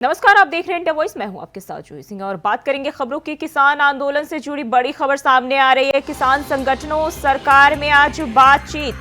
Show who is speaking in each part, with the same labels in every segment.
Speaker 1: नमस्कार, आप देख रहे हैं इंडिया वॉइस। मैं हूं आपके साथ जूही सिंह और बात करेंगे खबरों की। किसान आंदोलन से जुड़ी बड़ी खबर सामने आ रही है। किसान संगठनों सरकार में आज बातचीत।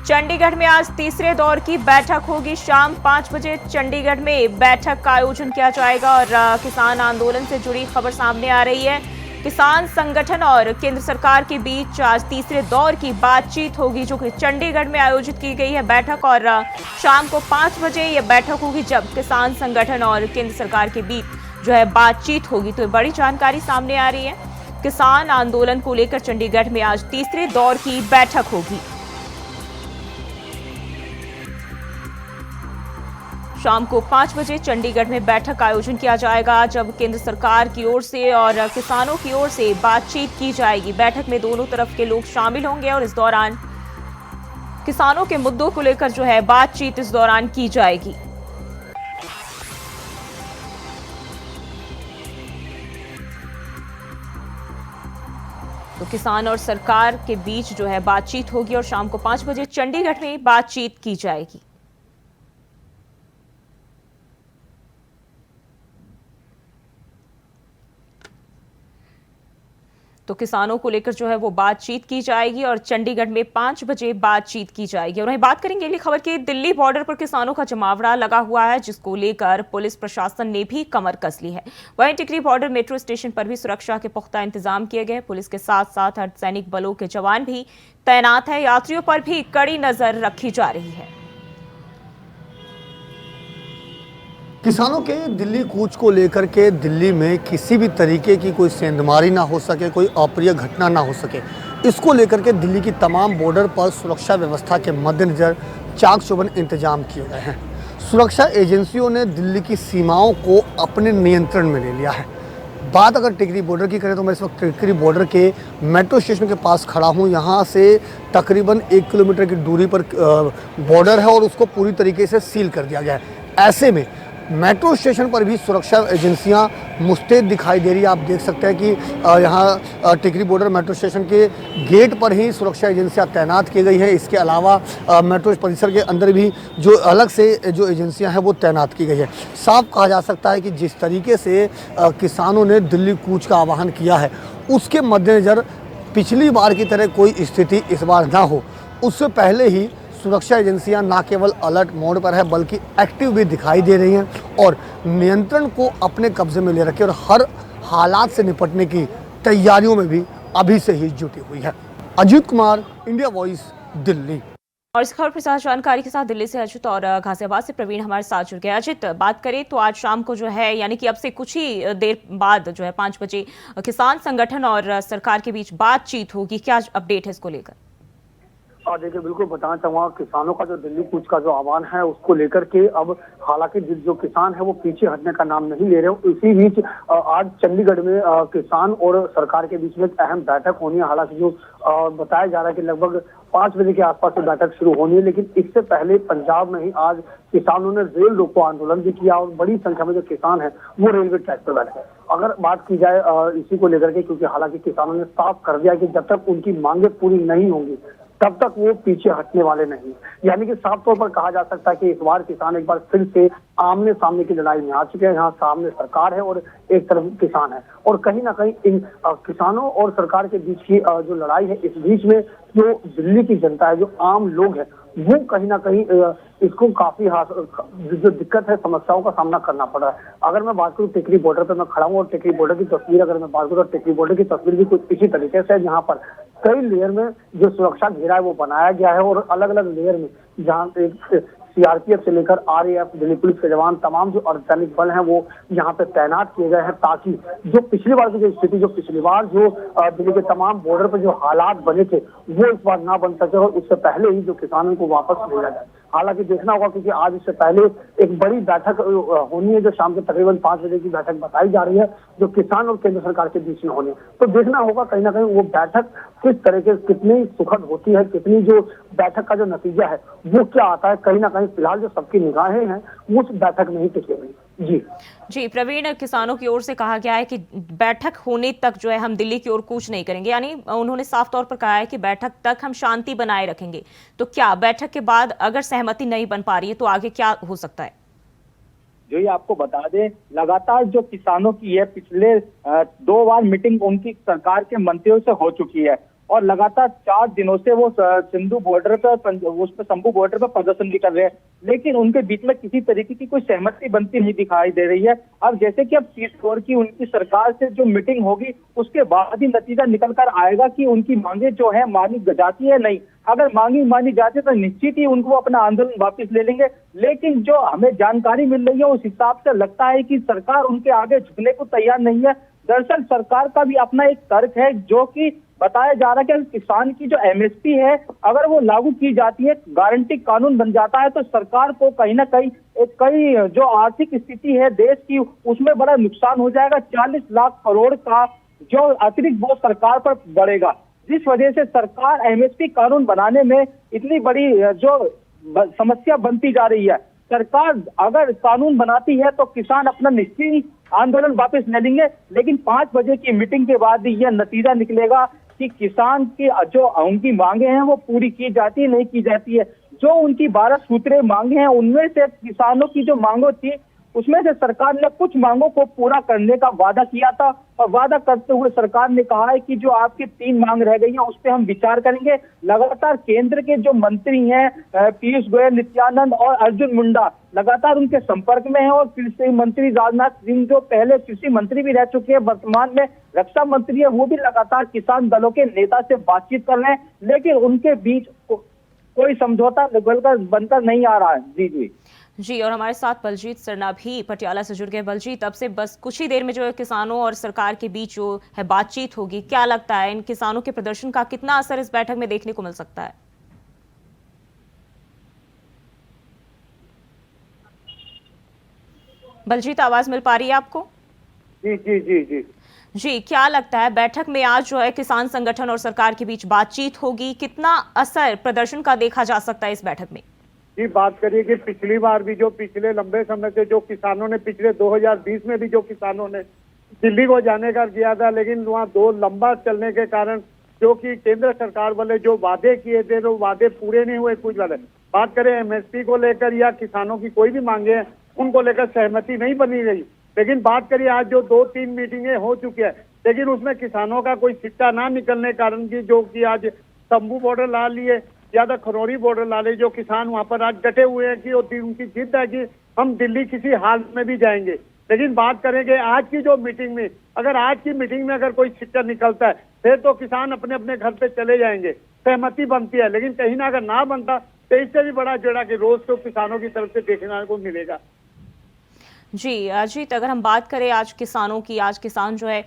Speaker 1: चंडीगढ़ में आज तीसरे दौर की बैठक होगी। शाम 5 बजे चंडीगढ़ में बैठक का आयोजन किया जाएगा और किसान आंदोलन से जुड़ी खबर सामने आ रही है। किसान संगठन और केंद्र सरकार के बीच आज तीसरे दौर की बातचीत होगी, जो कि चंडीगढ़ में आयोजित की गई है बैठक। और शाम को 5 बजे यह बैठक होगी, जब किसान संगठन और केंद्र सरकार के बीच जो है बातचीत होगी। तो बड़ी जानकारी सामने आ रही है। किसान आंदोलन को लेकर चंडीगढ़ में आज तीसरे दौर की बैठक होगी। शाम को 5 बजे चंडीगढ़ में बैठक का आयोजन किया जाएगा, जब केंद्र सरकार की ओर से और किसानों की ओर से बातचीत की जाएगी। बैठक में दोनों तरफ के लोग शामिल होंगे और इस दौरान किसानों के मुद्दों को लेकर जो है बातचीत इस दौरान की जाएगी। तो किसान और सरकार के बीच जो है बातचीत होगी और शाम को 5 बजे चंडीगढ़ में बातचीत की जाएगी। तो किसानों को लेकर जो है वो बातचीत की जाएगी और चंडीगढ़ में 5 बजे बातचीत की जाएगी। और वहीं बात करेंगे अगली खबर की। दिल्ली बॉर्डर पर किसानों का जमावड़ा लगा हुआ है, जिसको लेकर पुलिस प्रशासन ने भी कमर कस ली है। वहीं टिकरी बॉर्डर मेट्रो स्टेशन पर भी सुरक्षा के पुख्ता इंतजाम किए गए। पुलिस के साथ साथ अर्धसैनिक बलों के जवान भी तैनात है। यात्रियों पर भी कड़ी नजर रखी जा रही है।
Speaker 2: किसानों के दिल्ली कूच को लेकर के दिल्ली में किसी भी तरीके की कोई सेंधमारी ना हो सके, कोई अप्रिय घटना ना हो सके, इसको लेकर के दिल्ली की तमाम बॉर्डर पर सुरक्षा व्यवस्था के मद्देनज़र चाक चौबंद इंतजाम किए गए हैं। सुरक्षा एजेंसियों ने दिल्ली की सीमाओं को अपने नियंत्रण में ले लिया है। बात अगर टिकरी बॉर्डर की करें तो मैं इस वक्त टिकरी बॉर्डर के मेट्रो स्टेशन के पास खड़ा हूँ। यहाँ से तकरीबन 1 किलोमीटर की दूरी पर बॉर्डर है और उसको पूरी तरीके से सील कर दिया गया है। ऐसे में मेट्रो स्टेशन पर भी सुरक्षा एजेंसियां मुस्तैद दिखाई दे रही है। आप देख सकते हैं कि यहाँ टिकरी बॉर्डर मेट्रो स्टेशन के गेट पर ही सुरक्षा एजेंसियां तैनात की गई है। इसके अलावा मेट्रो परिसर के अंदर भी जो अलग से जो एजेंसियां हैं वो तैनात की गई है। साफ कहा जा सकता है कि जिस तरीके से किसानों ने दिल्ली कूच का आह्वान किया है, उसके मद्देनज़र पिछली बार की तरह कोई स्थिति इस बार ना हो, उससे पहले ही सुरक्षा एजेंसियां ना केवल अलर्ट मोड पर है बल्कि एक्टिव भी दिखाई दे रही हैं और नियंत्रण को अपने कब्जे में ले रखे और हर हालात से निपटने की तैयारियों में भी अभी से ही जुटी हुई है। Ajit Kumar, India voice, Delhi.
Speaker 1: और इस खबर पर साथ जानकारी के साथ दिल्ली से अजित और गाजियाबाद से प्रवीण हमारे साथ जुड़ गए। अजित, बात करें तो आज शाम को जो है, यानी कि अब से कुछ ही देर बाद जो है 5 बजे किसान संगठन और सरकार के बीच बातचीत होगी। क्या अपडेट है इसको लेकर?
Speaker 3: देखिए, बिल्कुल बताना चाहूंगा, किसानों का जो दिल्ली कूच का जो आह्वान है उसको लेकर के अब हालांकि जो किसान है वो पीछे हटने का नाम नहीं ले रहे हो। इसी बीच आज चंडीगढ़ में किसान और सरकार के बीच में एक अहम बैठक होनी है। हालांकि जो बताया जा रहा है कि लगभग 5 बजे के आसपास से बैठक शुरू होनी है, लेकिन इससे पहले पंजाब में ही आज किसानों ने रेल रोको आंदोलन भी किया और बड़ी संख्या में जो किसान है वो रेलवे ट्रैक पर बैठे। अगर बात की जाए इसी को लेकर के, क्योंकि हालांकि किसानों ने साफ कर दिया कि जब तक उनकी मांगे पूरी नहीं होंगी तब तक वो पीछे हटने वाले नहीं। यानी कि साफ तौर पर कहा जा सकता है कि इस बार किसान एक बार फिर से आमने सामने की लड़ाई में आ चुके हैं। यहाँ सामने सरकार है और एक तरफ किसान है, और कहीं ना कहीं इन किसानों और सरकार के बीच की जो लड़ाई है, इस बीच में जो दिल्ली की जनता है, जो आम लोग है, वो कहीं ना कहीं इसको काफी जो दिक्कत है, समस्याओं का सामना करना पड़ रहा है। अगर मैं बात करूं टिकरी बॉर्डर पर मैं खड़ा हूं और टिकरी बॉर्डर की तस्वीर अगर मैं बात करूं तो टिकरी बॉर्डर की तस्वीर भी कुछ इसी तरीके से है, जहां पर कई लेयर में जो सुरक्षा घेरा है वो बनाया गया है और अलग अलग लेयर में जहां एक सीआरपीएफ से लेकर आरएएफ, दिल्ली पुलिस के जवान, तमाम जो अर्धसैनिक बल हैं वो यहाँ पे तैनात किए गए हैं, ताकि जो पिछली बार की जो स्थिति, जो पिछली बार जो दिल्ली के तमाम बॉर्डर पर जो हालात बने थे वो इस बार ना बन सके और उससे पहले ही जो किसानों को वापस भेजा जाए। हालांकि देखना होगा, क्योंकि आज इससे पहले एक बड़ी बैठक होनी है जो शाम के तकरीबन 5 बजे की बैठक बताई जा रही है, जो किसान और केंद्र सरकार के बीच में होनी है। तो देखना होगा कहीं ना कहीं वो बैठक किस तरह के, कितनी सुखद होती है, कितनी जो बैठक का जो नतीजा है वो क्या आता है। कहीं ना कहीं फिलहाल जो सबकी निगाहें हैं वो उस बैठक में ही टिकी हुई। जी
Speaker 1: प्रवीण, किसानों की ओर से कहा गया है कि बैठक होने तक जो है हम दिल्ली की ओर कूच नहीं करेंगे, यानी उन्होंने साफ तौर पर कहा है कि बैठक तक हम शांति बनाए रखेंगे। तो क्या बैठक के बाद अगर सहमति नहीं बन पा रही है तो आगे क्या हो सकता है?
Speaker 4: जो ये आपको बता दें, लगातार जो किसानों की है पिछले 2 बार मीटिंग उनकी सरकार के मंत्रियों से हो चुकी है और लगातार 4 दिनों से वो सिंधु बॉर्डर पर उस पर शंभू बॉर्डर पर प्रदर्शन भी कर रहे हैं, लेकिन उनके बीच में किसी तरीके की कोई सहमति बनती नहीं दिखाई दे रही है। अब जैसे कि अब 30 करोड़ की उनकी सरकार से जो मीटिंग होगी उसके बाद ही नतीजा निकल कर आएगा कि उनकी मांगे जो है मानी जाती है नहीं। अगर मांगी मानी जाती है तो निश्चित ही उनको अपना आंदोलन वापस ले लेंगे, लेकिन जो हमें जानकारी मिल रही है उस हिसाब से लगता है कि सरकार उनके आगे झुकने को तैयार नहीं है। दरअसल सरकार का भी अपना एक तर्क है जो कि बताया जा रहा है कि किसान की जो एमएसपी है अगर वो लागू की जाती है, गारंटी कानून बन जाता है, तो सरकार को कहीं ना कहीं जो आर्थिक स्थिति है देश की उसमें बड़ा नुकसान हो जाएगा। 40 लाख करोड़ का जो अतिरिक्त बोझ सरकार पर बढ़ेगा, जिस वजह से सरकार एमएसपी कानून बनाने में इतनी बड़ी जो समस्या बनती जा रही है। सरकार अगर कानून बनाती है तो किसान अपना निश्चित आंदोलन वापस ले लेंगे, लेकिन 5 बजे की मीटिंग के बाद ही यह नतीजा निकलेगा कि किसान की जो उनकी मांगे हैं वो पूरी की जाती है नहीं की जाती है। जो उनकी 12 सूत्रीय मांगे हैं उनमें से किसानों की जो मांगों थी उसमें से सरकार ने कुछ मांगों को पूरा करने का वादा किया था और वादा करते हुए सरकार ने कहा है कि जो आपकी 3 मांग रह गई है उस पर हम विचार करेंगे। लगातार केंद्र के जो मंत्री हैं पीयूष गोयल, नित्यानंद और अर्जुन मुंडा लगातार उनके संपर्क में है और कृषि मंत्री राजनाथ सिंह जो पहले कृषि मंत्री भी रह चुके हैं, वर्तमान में रक्षा मंत्री है, वो भी लगातार किसान दलों के नेता से बातचीत कर रहे हैं, लेकिन उनके बीच कोई समझौता बनकर नहीं आ रहा है।
Speaker 1: जी, और हमारे साथ बलजीत सरना भी पटियाला से जुड़ गए। बलजीत, अब से बस कुछ ही देर में जो है किसानों और सरकार के बीच जो है बातचीत होगी, क्या लगता है इन किसानों के प्रदर्शन का कितना असर इस बैठक में देखने को मिल सकता है? बलजीत, आवाज मिल पा रही है आपको?
Speaker 4: जी जी जी जी
Speaker 1: जी, क्या लगता है बैठक में आज जो है किसान संगठन और सरकार के बीच बातचीत होगी, कितना असर प्रदर्शन का देखा जा सकता है इस बैठक में?
Speaker 5: जी, बात करिए कि पिछली बार भी जो पिछले लंबे समय से जो किसानों ने पिछले 2020 में भी जो किसानों ने दिल्ली को जाने का किया था, लेकिन वहाँ 2 लंबा चलने के कारण जो कि केंद्र सरकार वाले जो वादे किए थे वो वादे पूरे नहीं हुए। कुछ वाले बात करें एमएसपी को लेकर या किसानों की कोई भी मांगे हैं उनको लेकर सहमति नहीं बनी गई। लेकिन बात करिए आज जो 2-3 मीटिंगें हो चुकी है, लेकिन उसमें किसानों का कोई सिक्का ना निकलने कारण की जो कि आज शंभू बॉर्डर ला लिए या तो खरौरी बॉर्डर ला लिए, जो किसान वहां पर आज डटे हुए हैं कि उनकी जिद है कि हम दिल्ली किसी हाल में भी जाएंगे। लेकिन बात करेंगे आज की जो मीटिंग में, अगर आज की मीटिंग में अगर कोई सिक्का निकलता है फिर तो किसान अपने अपने घर पे चले जाएंगे, सहमति बनती है। लेकिन कहीं ना अगर ना बनता तो इससे भी बड़ा जोड़ा कि रोज तो किसानों की तरफ से देखने को मिलेगा।
Speaker 1: जी अजीत, अगर हम बात करें आज किसानों की, आज किसान जो है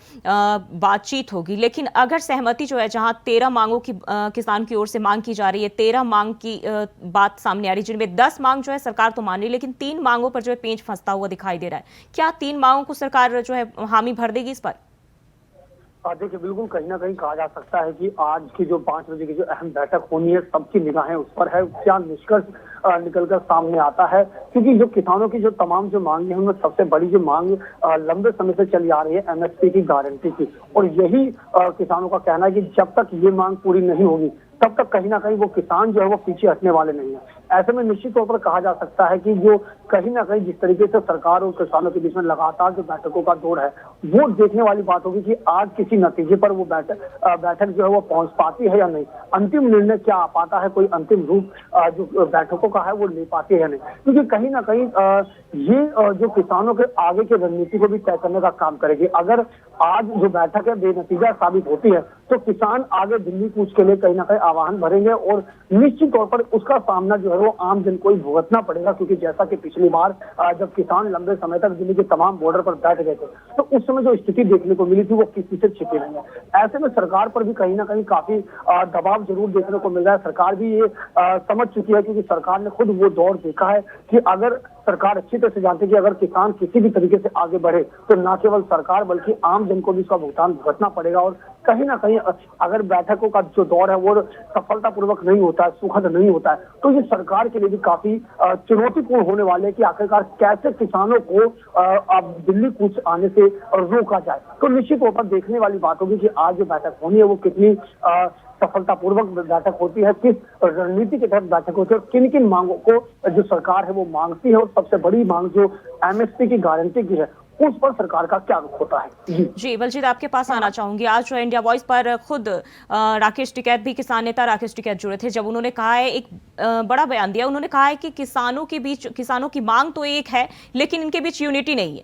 Speaker 1: बातचीत होगी, लेकिन अगर सहमति जो है जहां 13 मांगों की किसान की ओर से मांग की जा रही है, 13 मांग की बात सामने आ रही है, जिनमें 10 मांग जो है सरकार तो मान रही है, लेकिन 3 मांगों पर जो है पेंच फंसता हुआ दिखाई दे रहा है। क्या 3 मांगों को सरकार जो है हामी भर देगी इस पर?
Speaker 3: देखिए, बिल्कुल कहीं ना कहीं कहा जा सकता है कि आज की जो 5 बजे की जो अहम बैठक होनी है सबकी निगाहें उस पर है, क्या निष्कर्ष निकलकर सामने आता है। क्योंकि जो किसानों की जो तमाम जो मांग है उनमें सबसे बड़ी जो मांग लंबे समय से चली आ रही है एमएसपी की गारंटी की, और यही किसानों का कहना है कि जब तक ये मांग पूरी नहीं होगी तब तक कहीं ना कहीं वो किसान जो है वो पीछे हटने वाले नहीं है। ऐसे में निश्चित तौर पर कहा जा सकता है कि जो कहीं ना कहीं जिस तरीके से सरकार और किसानों के बीच में लगातार जो बैठकों का दौर है वो देखने वाली बात होगी कि आज किसी नतीजे पर वो बैठक जो है वो पहुंच पाती है या नहीं, अंतिम निर्णय क्या आ पाता है, कोई अंतिम रूप जो बैठकों का है वो ले पाती है या नहीं। क्योंकि कहीं ना कहीं ये जो किसानों के आगे की रणनीति को भी तय करने का काम करेगी। अगर आज जो बैठक है बेनतीजा साबित होती है तो किसान आगे दिल्ली कूच के लिए कहीं ना कहीं आह्वान भरेंगे और निश्चित तौर पर उसका सामना जो है वो आम जन को ही भुगतना पड़ेगा। क्योंकि जैसा कि पिछली बार जब किसान लंबे समय तक दिल्ली के तमाम बॉर्डर पर बैठ गए थे तो उस समय जो स्थिति देखने को मिली थी वो किसी से छिपी नहीं है। ऐसे में सरकार पर भी कहीं ना कहीं काफी दबाव जरूर देखने को मिल रहा है। सरकार भी ये समझ चुकी है, क्योंकि सरकार ने खुद वो दौर देखा है कि अगर सरकार अच्छी तरह से जानती है कि अगर किसान किसी भी तरीके से आगे बढ़े तो न केवल सरकार बल्कि आम जन को भी इसका भुगतान भुगतना पड़ेगा। और कहीं ना कहीं अगर बैठकों का जो दौर है वो सफलतापूर्वक नहीं होता है, सुखद नहीं होता है, तो ये सरकार के लिए भी काफी चुनौतीपूर्ण होने वाले है कि आखिरकार कैसे किसानों को अब दिल्ली कूच आने से रोका जाए। तो निश्चित तौर पर देखने वाली बात होगी कि आज जो बैठक होनी है वो कितनी सफलतापूर्वक बैठक होती है, किस रणनीति के तहत बैठक होती है और किन किन मांगों को जो सरकार है वो मांगती है, और सबसे बड़ी मांग जो एमएसपी की गारंटी की है उस पर सरकार का क्या रुख होता है।
Speaker 1: जी बलजीत, आपके पास आना चाहूंगी। आज जो इंडिया वॉइस पर खुद राकेश टिकैत भी, किसान नेता राकेश टिकैत जुड़े थे, जब उन्होंने कहा है, एक बड़ा बयान दिया, उन्होंने कहा है कि किसानों के बीच, किसानों की मांग तो एक है लेकिन इनके बीच यूनिटी नहीं है।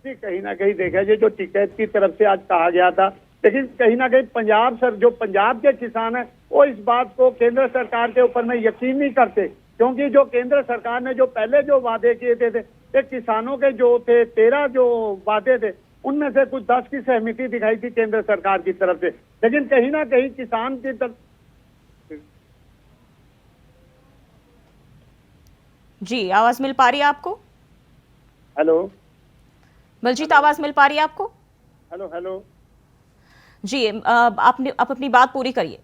Speaker 5: जी, कहीं ना कहीं देखा जाए जो टिकैत की तरफ से आज कहा गया था, लेकिन कहीं ना कहीं जो पंजाब के किसान है वो इस बात को केंद्र सरकार के ऊपर में यकीन नहीं करते, क्योंकि जो केंद्र सरकार ने जो पहले जो वादे किए थे किसानों के जो थे 13 जो वादे थे उनमें से कुछ 10 की सहमति दिखाई थी केंद्र सरकार की तरफ से, लेकिन कहीं ना कहीं किसान की तरफ।
Speaker 1: जी, आवाज मिल पा रही है आपको?
Speaker 5: हेलो
Speaker 1: बलजीत, आवाज मिल पा रही है आपको?
Speaker 5: हेलो हेलो
Speaker 1: जी, आप अपनी बात पूरी करिए।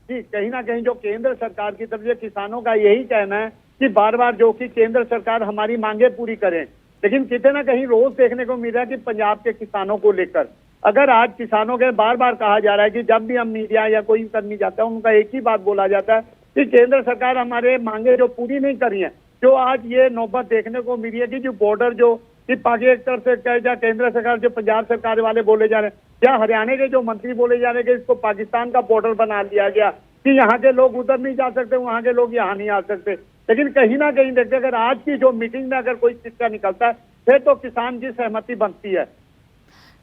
Speaker 5: जी, कहीं ना कहीं जो केंद्र सरकार की तरफ से किसानों का यही कहना है कि बार बार जो कि केंद्र सरकार हमारी मांगे पूरी करें, लेकिन कितने ना कहीं रोज देखने को मिल रहा है कि पंजाब के किसानों को लेकर अगर आज किसानों के बार बार कहा जा रहा है कि जब भी हम मीडिया या कोई करनी जाता है उनका एक ही बात बोला जाता है कि केंद्र सरकार हमारे मांगे जो पूरी नहीं करी है। जो आज ये नौबत देखने को मिली है कि जो बॉर्डर जो कि पाकिस्तान से क्या केंद्र सरकार जो पंजाब सरकार वाले बोले जा रहे हैं या हरियाणा के जो मंत्री बोले जा रहे हैं कि इसको पाकिस्तान का बॉर्डर बना लिया गया कि यहाँ के लोग उधर नहीं जा सकते, वहाँ के लोग यहाँ नहीं आ सकते, लेकिन कहीं ना कहीं देखते अगर आज की जो मीटिंग में अगर कोई किस्सा निकलता है फिर तो किसान की सहमति बनती है।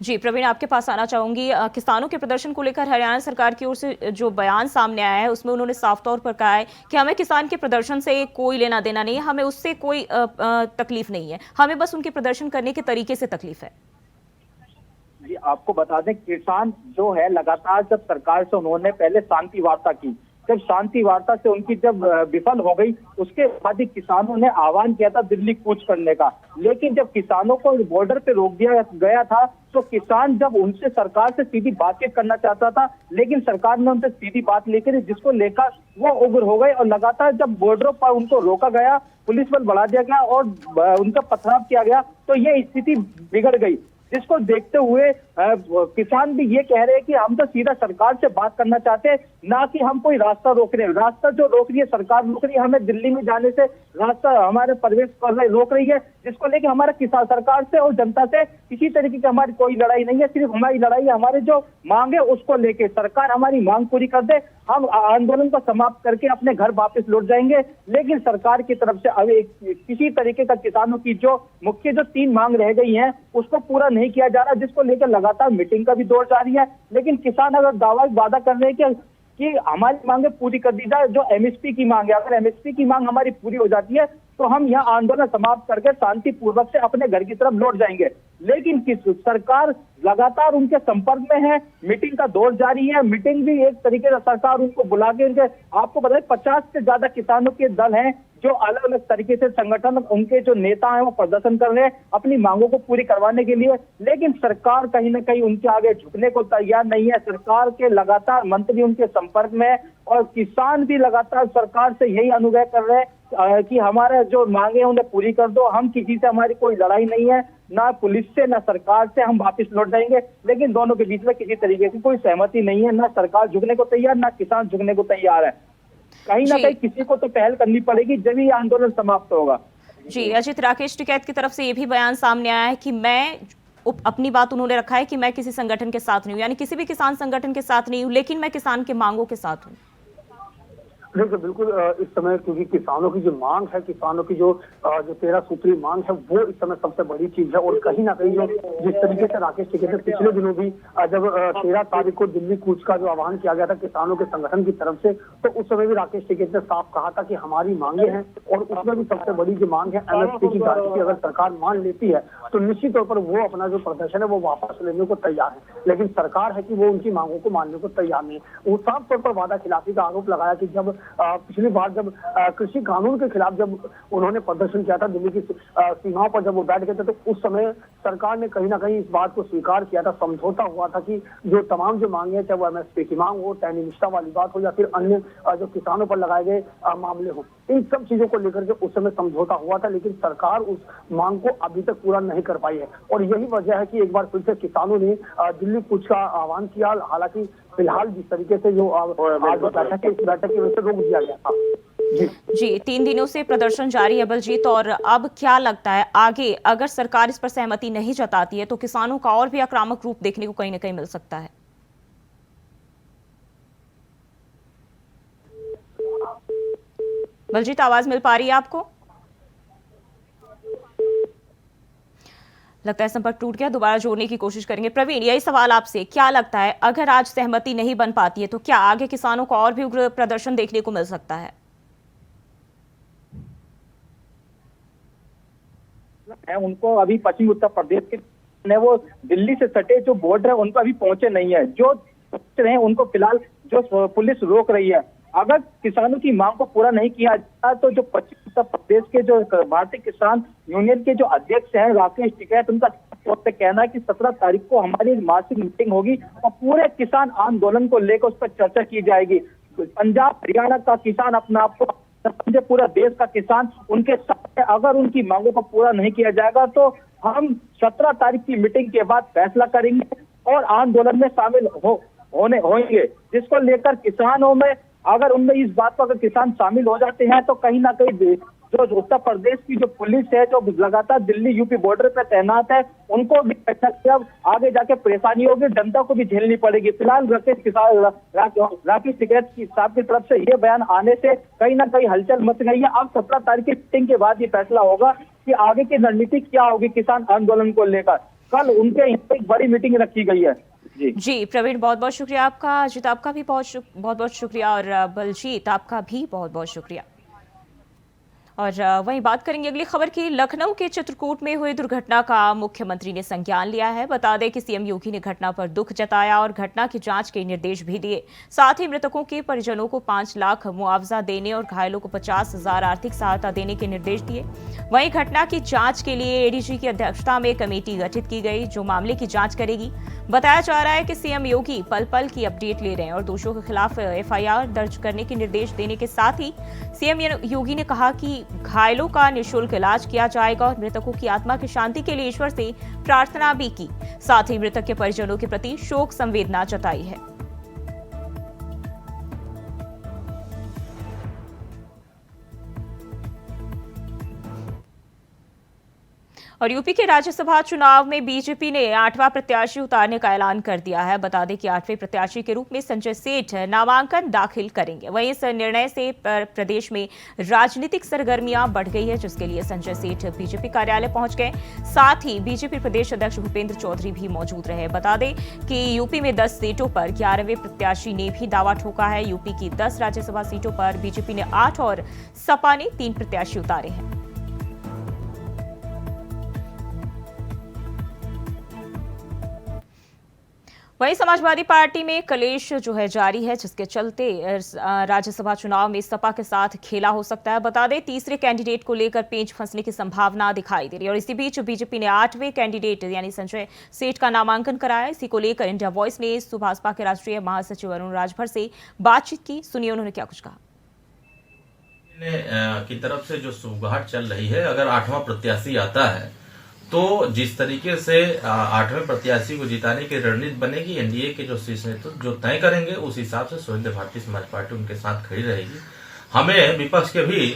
Speaker 1: जी प्रवीण, आपके पास आना चाहूंगी। किसानों के प्रदर्शन को लेकर हरियाणा सरकार की ओर से जो बयान सामने आया है उसमें उन्होंने साफ तौर पर कहा है कि हमें किसान के प्रदर्शन से कोई लेना देना नहीं है, हमें उससे कोई तकलीफ नहीं है, हमें बस उनके प्रदर्शन करने के तरीके से तकलीफ है।
Speaker 4: जी, आपको बता दें किसान जो है लगातार जब सरकार से उन्होंने पहले शांति वार्ता की, जब शांति वार्ता से उनकी जब विफल हो गई उसके बाद ही किसानों ने आह्वान किया था दिल्ली कूच करने का, लेकिन जब किसानों को बॉर्डर पे रोक दिया गया था तो किसान जब उनसे सरकार से सीधी बातचीत करना चाहता था लेकिन सरकार ने उनसे सीधी बात लेकर जिसको लेकर वो उग्र हो गए और लगातार जब बॉर्डरों पर उनको रोका गया, पुलिस बल बढ़ा दिया गया और उनका पथराव किया गया तो ये स्थिति बिगड़ गई, जिसको देखते हुए किसान भी ये कह रहे हैं कि हम तो सीधा सरकार से बात करना चाहते हैं, ना कि हम कोई रास्ता रोक रहे हैं। रास्ता जो रोक रही है सरकार रोक रही है, हमें दिल्ली में जाने से रास्ता हमारे प्रवेश कर रही रोक रही है, जिसको लेके हमारा किसान सरकार से और जनता से किसी तरीके की हमारी कोई लड़ाई नहीं है, सिर्फ हमारी लड़ाई है हमारे जो मांग है उसको लेके। सरकार हमारी मांग पूरी कर दे, हम आंदोलन को समाप्त करके अपने घर वापस लौट जाएंगे, लेकिन सरकार की तरफ से अभी किसी तरीके का किसानों की जो मुख्य जो 3 मांग रह गई है उसको पूरा नहीं किया जा रहा, जिसको लेकर लगातार मीटिंग का भी दौर जारी है। लेकिन किसान अगर वादा कर रहे हैं कि हमारी मांगे पूरी कर दी जाए, जो एमएसपी की मांग है, अगर एमएसपी की मांग हमारी पूरी हो जाती है तो हम यहाँ आंदोलन समाप्त करके शांतिपूर्वक से अपने घर की तरफ लौट जाएंगे। लेकिन सरकार लगातार उनके संपर्क में है, मीटिंग का दौर जारी है, मीटिंग भी एक तरीके से सरकार उनको बुला के उनके, आपको बताए 50 से ज्यादा किसानों के दल हैं जो अलग अलग तरीके से संगठन उनके जो नेता हैं वो प्रदर्शन कर रहे हैं अपनी मांगों को पूरी करवाने के लिए, लेकिन सरकार कहीं ना कहीं उनके आगे झुकने को तैयार नहीं है। सरकार के लगातार मंत्री उनके संपर्क में है और किसान भी लगातार सरकार से यही अनुरोध कर रहे हैं कि हमारे जो मांगे हैं उन्हें पूरी कर दो, हम किसी से हमारी कोई लड़ाई नहीं है, ना पुलिस से ना सरकार से, हम वापस लौट जाएंगे। लेकिन दोनों के बीच में किसी तरीके की कोई सहमति नहीं है, ना सरकार झुकने को तैयार ना किसान झुकने को तैयार है। कहीं ना कहीं किसी को तो पहल करनी पड़ेगी जब ये आंदोलन समाप्त होगा।
Speaker 1: जी अजित, राकेश टिकैत की तरफ से ये भी बयान सामने आया है कि मैं अपनी बात उन्होंने रखा है कि मैं किसी संगठन के साथ नहीं हूं, यानी किसी भी किसान संगठन के साथ नहीं हूं, लेकिन मैं किसान के मांगों के साथ हूं।
Speaker 3: देखिए बिल्कुल इस समय क्योंकि किसानों की जो मांग है, किसानों की जो 13 सूत्री मांग है वो इस समय सबसे बड़ी चीज है। और कहीं ना कहीं जो जिस तरीके से राकेश टिकैत ने पिछले दिनों भी जब 13 तारीख को दिल्ली कूच का जो आह्वान किया गया था किसानों के संगठन की तरफ से, तो उस समय भी राकेश टिकैत ने साफ कहा था कि हमारी मांगे हैं और उसमें भी सबसे बड़ी जो मांग है एमएसपी की गारंटी अगर सरकार मान लेती है तो निश्चित तौर पर वो अपना जो प्रदर्शन है वो वापस लेने को तैयार है। लेकिन सरकार है कि वो उनकी मांगों को मानने को तैयार नहीं है। वो साफ तौर पर वादा खिलाफी का आरोप लगाया कि जब पिछली बार जब कृषि कानून के खिलाफ जब उन्होंने प्रदर्शन किया था दिल्ली की सीमाओं पर जब वो बैठ गए थे तो उस समय सरकार ने कहीं ना कहीं इस बात को स्वीकार किया था, समझौता हुआ था कि जो तमाम जो मांगे चाहे वो एमएसपी की मांग हो, टैनी निष्ठा वाली बात हो या फिर अन्य जो किसानों पर लगाए गए मामले हो, इन सब चीजों को लेकर के उस समय समझौता हुआ था। लेकिन सरकार उस मांग को अभी तक पूरा नहीं कर पाई है और यही वजह है कि एक बार फिर से किसानों ने दिल्ली कूच का आह्वान किया। हालांकि फिलहाल जिस तरीके से जो आज बैठक है, इस बैठक की वजह से रोक दिया गया था।
Speaker 1: जी, 3 दिनों से प्रदर्शन जारी है बलजीत, और अब क्या लगता है आगे अगर सरकार इस पर सहमति नहीं जताती है तो किसानों का और भी आक्रामक रूप देखने को कहीं ना कहीं मिल सकता है? बलजीत, आवाज मिल पा रही है आपको? लगता है संपर्क टूट गया, दोबारा जोड़ने की कोशिश करेंगे। प्रवीण, यही सवाल आपसे, क्या लगता है अगर आज सहमति नहीं बन पाती है तो क्या आगे किसानों को और भी उग्र प्रदर्शन देखने को मिल सकता है?
Speaker 4: उनको अभी पश्चिमी उत्तर प्रदेश के वो दिल्ली से सटे जो बॉर्डर है उन पर अभी पहुंचे नहीं है। जो पहुंच रहे हैं उनको फिलहाल जो पुलिस रोक रही है। अगर किसानों की मांग को पूरा नहीं किया जाता तो जो पश्चिमी उत्तर प्रदेश के जो भारतीय किसान यूनियन के जो अध्यक्ष हैं राकेश टिकैत, उनका कहना है कि 17 तारीख को हमारी मासिक मीटिंग होगी और पूरे किसान आंदोलन को लेकर उस पर चर्चा की जाएगी। पंजाब हरियाणा का किसान अपना आपको समझे, पूरा देश का किसान उनके साथ है। अगर उनकी मांगों को पूरा नहीं किया जाएगा तो हम 17 तारीख की मीटिंग के बाद फैसला करेंगे और आंदोलन में शामिल होंगे, जिसको लेकर किसानों में अगर उनमें इस बात पर अगर किसान शामिल हो जाते हैं तो कहीं ना कहीं जो उत्तर प्रदेश की जो पुलिस है जो लगातार दिल्ली यूपी बॉर्डर पर तैनात है उनको भी आगे जाके परेशानी होगी, जनता को भी झेलनी पड़ेगी। फिलहाल राकेश टिकैत साहब की तरफ से ये बयान आने से कहीं ना कहीं हलचल मच गई है। अब 17 तारीख की मीटिंग के बाद ये फैसला होगा कि आगे की रणनीति क्या होगी किसान आंदोलन को लेकर। कल उनके यहाँ एक बड़ी मीटिंग रखी गई है।
Speaker 1: जी प्रवीण, बहुत बहुत शुक्रिया आपका। अजित, आपका भी बहुत बहुत शुक्रिया, और बलजीत आपका भी बहुत बहुत शुक्रिया। और वहीं बात करेंगे अगली खबर की। लखनऊ के चित्रकूट में हुई दुर्घटना का मुख्यमंत्री ने संज्ञान लिया है। बता दें कि सीएम योगी ने घटना पर दुख जताया और घटना की जांच के निर्देश भी दिए। साथ ही मृतकों के परिजनों को 5 लाख मुआवजा देने और घायलों को 50,000 आर्थिक सहायता देने के निर्देश दिए। वहीं घटना की जांच के लिए एडीजी की अध्यक्षता में कमेटी गठित की गई जो मामले की जांच करेगी। बताया जा रहा है कि सीएम योगी पल पल की अपडेट ले रहे हैं और दोषियों के खिलाफ एफआईआर दर्ज करने के निर्देश देने के साथ ही सीएम योगी ने कहा कि घायलों का निःशुल्क इलाज किया जाएगा और मृतकों की आत्मा की शांति के लिए ईश्वर से प्रार्थना भी की। साथ ही मृतक के परिजनों के प्रति शोक संवेदना जताई है। और यूपी के राज्यसभा चुनाव में बीजेपी ने 8वां प्रत्याशी उतारने का ऐलान कर दिया है। बता दें कि 8वें प्रत्याशी के रूप में संजय सेठ नामांकन दाखिल करेंगे। वहीं इस निर्णय से प्रदेश में राजनीतिक सरगर्मियां बढ़ गई है, जिसके लिए संजय सेठ बीजेपी कार्यालय पहुंच गए। साथ ही बीजेपी प्रदेश अध्यक्ष भूपेंद्र चौधरी भी मौजूद रहे। बता दें कि यूपी में 10 सीटों पर 11वें प्रत्याशी ने भी दावा ठोका है। यूपी की 10 राज्यसभा सीटों पर बीजेपी ने 8 और सपा ने 3 प्रत्याशी उतारे हैं। वहीं समाजवादी पार्टी में कलेश जो है जारी है, जिसके चलते राज्यसभा चुनाव में सपा के साथ खेला हो सकता है। बता दें तीसरे कैंडिडेट को लेकर पेंच फंसने की संभावना दिखाई दे रही है। और इसी बीच बीजेपी ने 8वें कैंडिडेट यानी संजय सेठ का नामांकन कराया। इसी को लेकर इंडिया वॉइस ने भाजपा के राष्ट्रीय महासचिव अरुण राजभर से बातचीत की। सुनिए उन्होंने क्या कुछ कहा।
Speaker 6: की तरफ से जो सुगबुगाहट चल रही है, अगर 8वां प्रत्याशी आता है तो जिस तरीके से 8वें प्रत्याशी को जिताने की रणनीति बनेगी, एनडीए के जो शीर्ष नेतृत्व जो तय करेंगे उस हिसाब से स्वतंत्र भारतीय समाज पार्टी उनके साथ खड़ी रहेगी। हमें विपक्ष के भी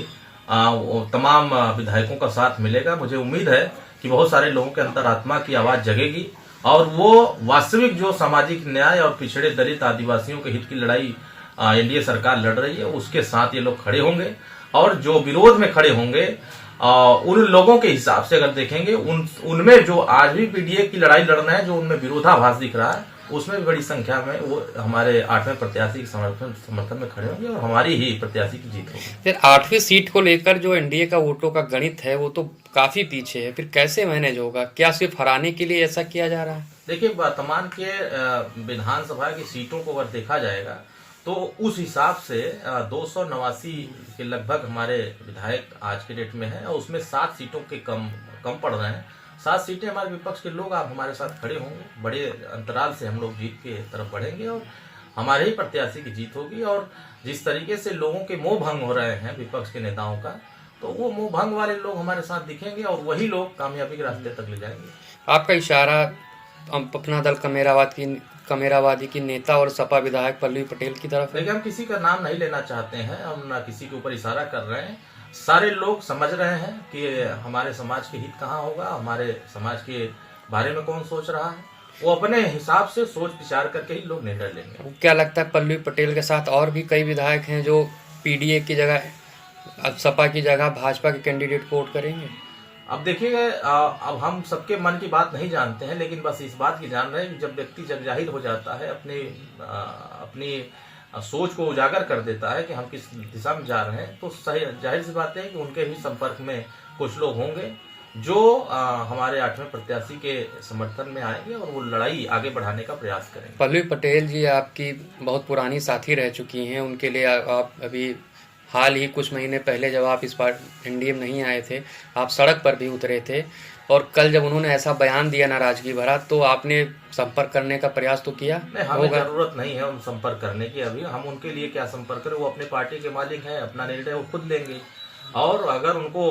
Speaker 6: तमाम विधायकों का साथ मिलेगा। मुझे उम्मीद है कि बहुत सारे लोगों के अंतरात्मा की आवाज जगेगी और वो वास्तविक जो सामाजिक न्याय और पिछड़े दलित आदिवासियों के हित की लड़ाई एनडीए सरकार लड़ रही है उसके साथ ये लोग खड़े होंगे। और जो विरोध में खड़े होंगे उन लोगों के हिसाब से अगर देखेंगे उनमें जो आज भी पीडीए की लड़ाई लड़ना है, जो उनमें विरोधाभास दिख रहा है, उसमें भी बड़ी संख्या में वो हमारे 8वें प्रत्याशी के समर्थन में खड़े होंगे और हमारी ही प्रत्याशी की जीत होगी।
Speaker 7: फिर 8वीं सीट को लेकर जो एनडीए का वोटों का गणित है वो तो काफी पीछे है, फिर कैसे मैनेज होगा? क्या सिर्फ हराने के लिए ऐसा किया जा रहा है?
Speaker 6: देखिए, वर्तमान के विधानसभा की सीटों को अगर देखा जाएगा तो उस हिसाब से 289 के लगभग हमारे विधायक आज के डेट में हैं और उसमें 7 सीटों के कम पड़ रहे हैं। 7 सीटें हमारे विपक्ष के लोग आप हमारे साथ खड़े होंगे, बड़े अंतराल से हम लोग जीत के तरफ बढ़ेंगे और हमारे ही प्रत्याशी की जीत होगी। और जिस तरीके से लोगों के मोह भंग हो रहे हैं विपक्ष के नेताओं का, तो वो मोह भंग वाले लोग हमारे साथ दिखेंगे और वही लोग कामयाबी के रास्ते तक ले जाएंगे।
Speaker 7: आपका इशारा अपना दल कमेरावाद की कमेरावादी की नेता और सपा विधायक पल्लवी पटेल की तरफ है?
Speaker 6: देखिए, हम किसी का नाम नहीं लेना चाहते हैं, हम ना किसी के ऊपर इशारा कर रहे हैं। सारे लोग समझ रहे हैं कि हमारे समाज के हित कहाँ होगा, हमारे समाज के बारे में कौन सोच रहा है। वो अपने हिसाब से सोच विचार करके ही लोग निर्णय लेंगे।
Speaker 7: क्या लगता है पल्लवी पटेल के साथ और भी कई विधायक हैं जो पीडीए की जगह, अब सपा की जगह भाजपा के कैंडिडेट को वोट करेंगे?
Speaker 6: अब देखिए, अब हम सबके मन की बात नहीं जानते हैं, लेकिन बस इस बात की जान रहे हैं कि जब व्यक्ति जग जाहिर हो जाता है, अपनी सोच को उजागर कर देता है कि हम किस दिशा में जा रहे हैं, तो सही जाहिर सी बात है कि उनके भी संपर्क में कुछ लोग होंगे जो हमारे 8वें प्रत्याशी के समर्थन में आएंगे और वो लड़ाई आगे बढ़ाने का प्रयास करेंगे।
Speaker 7: पल्लवी पटेल जी आपकी बहुत पुरानी साथी रह चुकी हैं, उनके लिए आप अभी हाल ही कुछ महीने पहले जब आप इस बार एनडीए में नहीं आए थे, आप सड़क पर भी उतरे थे, और कल जब उन्होंने ऐसा बयान दिया नाराजगी भरा, तो आपने संपर्क करने का प्रयास तो किया?
Speaker 6: नहीं, हमें जरूरत नहीं है हम संपर्क करने की। अभी हम उनके लिए क्या संपर्क करें, वो अपने पार्टी के मालिक हैं, अपना निर्णय वो खुद लेंगे। और अगर उनको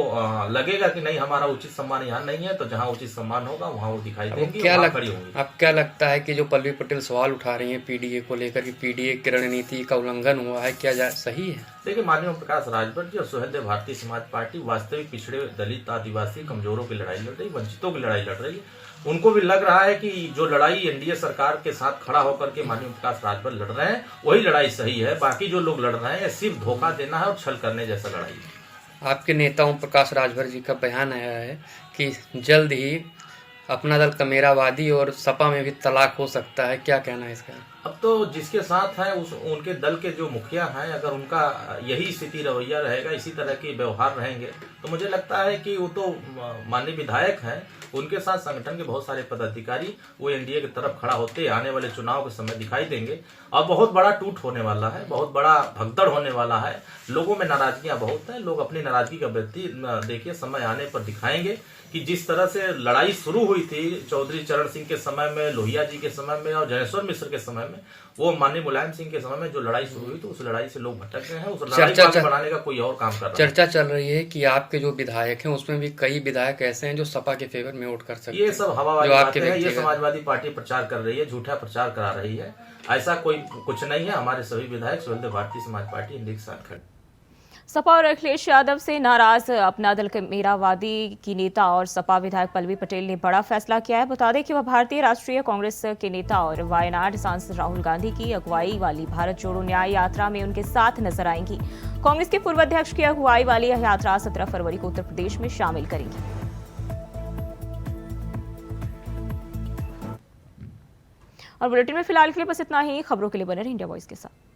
Speaker 6: लगेगा कि नहीं हमारा उचित सम्मान यहाँ नहीं है, तो जहाँ उचित सम्मान होगा वहाँ वो दिखाई देंगी, वहाँ खड़ी होंगी।
Speaker 7: अब क्या लगता है कि जो पल्लवी पटेल सवाल उठा रही है पीडीए को लेकर कि पीडीए की रणनीति का उल्लंघन हुआ है, क्या सही है?
Speaker 6: देखिए, माननीय प्रकाश राजभर जी और सुहेलदेव भारतीय समाज पार्टी वास्तविक पिछड़े, दलित, आदिवासी, कमजोरों की लड़ाई लड़ रही, वंचितों की लड़ाई लड़ रही है। उनको भी लग रहा है कि जो लड़ाई एनडीए सरकार के साथ खड़ा होकर के माननीय प्रकाश राजभर लड़ रहे हैं वही लड़ाई सही है। बाकी जो लोग लड़ रहे हैं सिर्फ धोखा देना है और छल करने जैसा लड़ाई है।
Speaker 7: आपके नेता ओम प्रकाश राजभर जी का बयान आया है कि जल्द ही अपना दल कमेरावादी और सपा में भी तलाक हो सकता है, क्या कहना है इसका?
Speaker 6: अब तो जिसके साथ है उनके दल के जो मुखिया हैं, अगर उनका यही स्थिति रवैया रहेगा, इसी तरह के व्यवहार रहेंगे, तो मुझे लगता है कि वो तो माननीय विधायक हैं, उनके साथ संगठन के बहुत सारे पदाधिकारी वो एनडीए की तरफ खड़ा होते आने वाले चुनाव के समय दिखाई देंगे। और बहुत बड़ा टूट होने वाला है, बहुत बड़ा भगदड़ होने वाला है। लोगों में नाराजगियां बहुत है, लोग अपनी नाराजगी का व्यक्ति देखिए समय आने पर दिखाएंगे कि जिस तरह से लड़ाई शुरू हुई थी चौधरी चरण सिंह के समय में, लोहिया जी के समय में और जनेश्वर मिश्र के समय में, वो माननीय मुलायम सिंह के समय में जो लड़ाई शुरू हुई तो उस लड़ाई से लोग भटक गए हैं। उस लड़ाई को आगे बढ़ाने का कोई और काम कर रहा है।
Speaker 7: चर्चा चल रही है कि आपके जो विधायक हैं उसमें भी कई विधायक ऐसे हैं जो सपा के फेवर में वोट कर सकते हैं।
Speaker 6: ये सब हवावादी बातें हैं, ये समाजवादी पार्टी प्रचार कर रही है, झूठा प्रचार करा रही है। ऐसा कोई कुछ नहीं है। हमारे सभी विधायक सुहेलदेव भारतीय समाज पार्टी इंडिया के साथ खड़े।
Speaker 1: सपा और अखिलेश यादव से नाराज अपना दल कमेरावादी की नेता और सपा विधायक पल्लवी पटेल ने बड़ा फैसला किया है। बता दें कि वह भारतीय राष्ट्रीय कांग्रेस के नेता और वायनाड सांसद राहुल गांधी की अगुवाई वाली भारत जोड़ो न्याय यात्रा में उनके साथ नजर आएंगी। कांग्रेस के पूर्व अध्यक्ष की अगुवाई वाली यह यात्रा 17 फरवरी को उत्तर प्रदेश में शामिल करेगी। और बुलेटिन में फिलहाल के लिए बस इतना ही। खबरों के लिए बने रहिए इंडिया वॉइस के साथ।